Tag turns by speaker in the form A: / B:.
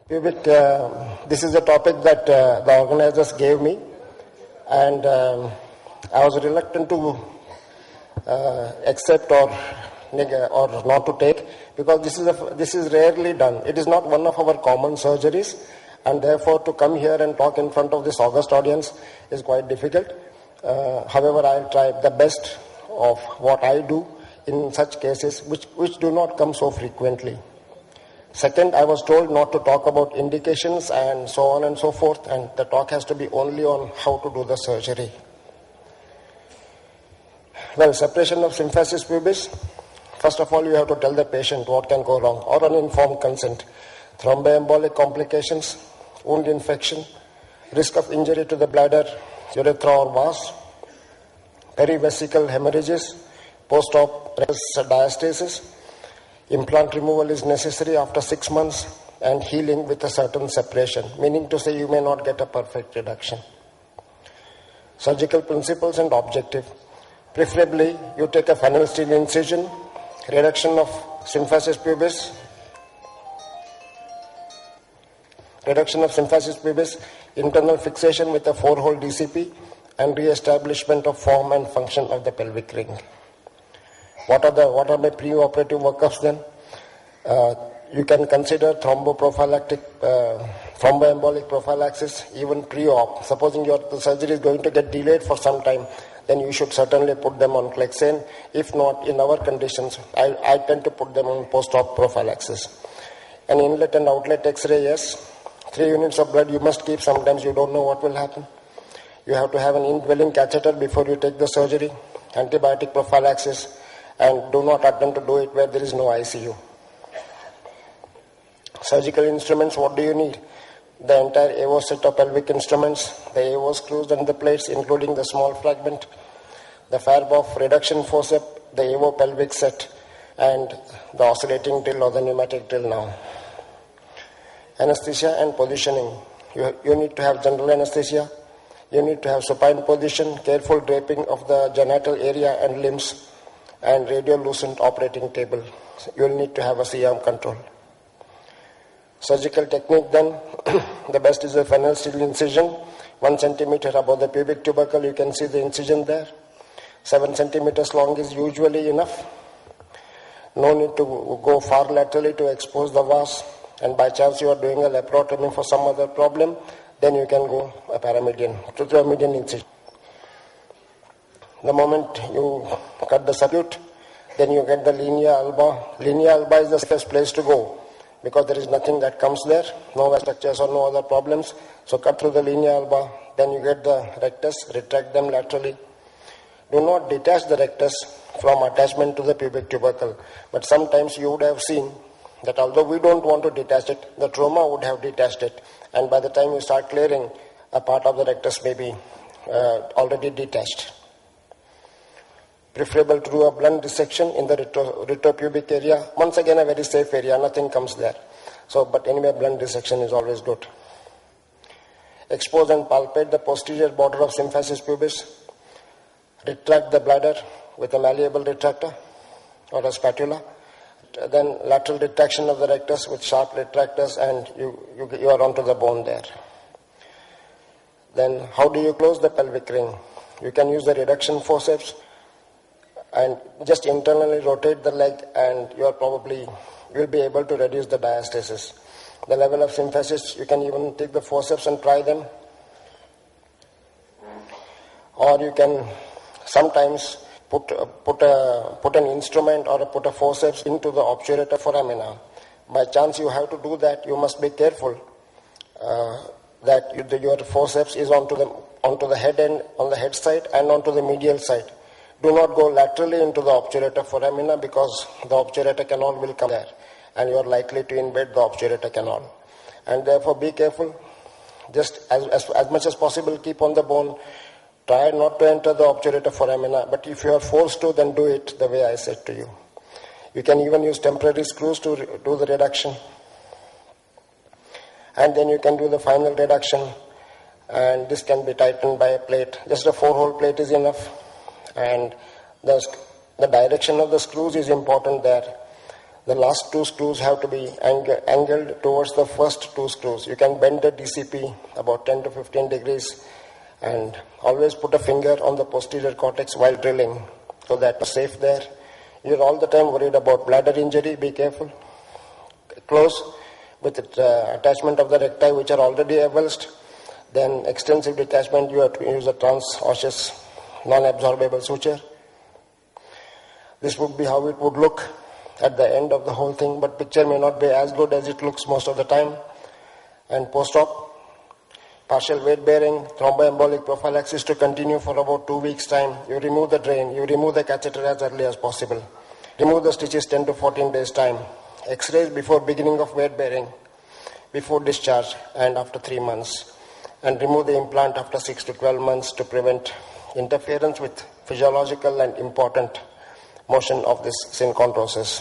A: Pubic, this is a topic that the organizers gave me, and I was reluctant to accept or not to take, because this is rarely done. It is not one of our common surgeries, and therefore to come here and talk in front of this august audience is quite difficult. However, I'll try the best of what I do in such cases which do not come so frequently. Second, I was told not to talk about indications and so on and so forth, and the talk has to be only on how to do the surgery. Well, separation of symphysis pubis. First of all, you have to tell the patient what can go wrong, or an informed consent. Thromboembolic complications, wound infection, risk of injury to the bladder, urethra or vas, perivesical hemorrhages, post-op diastasis. Implant removal is necessary after 6 months and healing with a certain separation, meaning to say you may not get a perfect reduction. Surgical principles and objective. Preferably, you take a Fresnel steel incision, reduction of symphysis pubis, internal fixation with a 4-hole DCP, and re-establishment of form and function of the pelvic ring. What are my pre-operative workups then? You can consider thromboembolic prophylaxis even pre-op. Supposing the surgery is going to get delayed for some time, then you should certainly put them on Clexane. If not, in our conditions, I tend to put them on post-op prophylaxis. An inlet and outlet X-ray, yes. 3 units of blood you must keep. Sometimes you don't know what will happen. You have to have an indwelling catheter before you take the surgery. Antibiotic prophylaxis. And do not attempt to do it where there is no ICU. Surgical instruments, what do you need? The entire AO set of pelvic instruments, the AO screws and the plates, including the small fragment, the Farbov reduction forceps, the AO pelvic set, and the oscillating drill or the pneumatic drill now. Anesthesia and positioning. You need to have general anesthesia. You need to have supine position, careful draping of the genital area and limbs, and radiolucent operating table. You will need to have a C-arm control. Surgical technique then, the best is a Fresnel steel incision, 1 centimeter above the pubic tubercle. You can see the incision there. 7 centimeters long is usually enough. No need to go far laterally to expose the vas, and by chance you are doing a laparotomy for some other problem, then you can go a paramedian, to a median incision. The moment you cut the circuit, then you get the linea alba. Linea alba is the safest place to go because there is nothing that comes there, no structures or no other problems. So cut through the linea alba, then you get the rectus, retract them laterally. Do not detach the rectus from attachment to the pubic tubercle. But sometimes you would have seen that although we don't want to detach it, the trauma would have detached it. And by the time you start clearing, a part of the rectus may be already detached. Preferable to do a blunt dissection in the retropubic area. Once again, a very safe area, nothing comes there. So, but anyway, blunt dissection is always good. Expose and palpate the posterior border of symphysis pubis. Retract the bladder with a malleable retractor or a spatula. Then lateral retraction of the rectus with sharp retractors, and you are onto the bone there. Then how do you close the pelvic ring? You can use the reduction forceps and just internally rotate the leg, and you'll be able to reduce the diastasis. The level of symphysis, you can even take the forceps and try them. Or you can sometimes put an instrument or put a forceps into the obturator foramina. By chance you have to do that, you must be careful that your forceps is onto the head end, on the head side and onto the medial side. Do not go laterally into the obturator foramina because the obturator canal will come there and you are likely to invade the obturator canal. And therefore be careful. Just as much as possible keep on the bone. Try not to enter the obturator foramina, but if you are forced to, then do it the way I said to you. You can even use temporary screws to do the reduction. And then you can do the final reduction, and this can be tightened by a plate. Just a 4-hole plate is enough. And the direction of the screws is important there. The last two screws have to be angled towards the first two screws. You can bend the DCP about 10 to 15 degrees and always put a finger on the posterior cortex while drilling so that you're safe there. You're all the time worried about bladder injury, be careful. Close with the attachment of the recti which are already avulsed. Then extensive detachment, you have to use a trans-osseous non-absorbable suture. This would be how it would look at the end of the whole thing, but picture may not be as good as it looks most of the time. And post-op, partial weight bearing, thromboembolic prophylaxis to continue for about 2 weeks' time. You remove the drain, you remove the catheter as early as possible. Remove the stitches 10 to 14 days' time. X-rays before beginning of weight bearing, before discharge and after 3 months. And remove the implant after 6 to 12 months to prevent interference with physiological and important motion of this synchondrosis.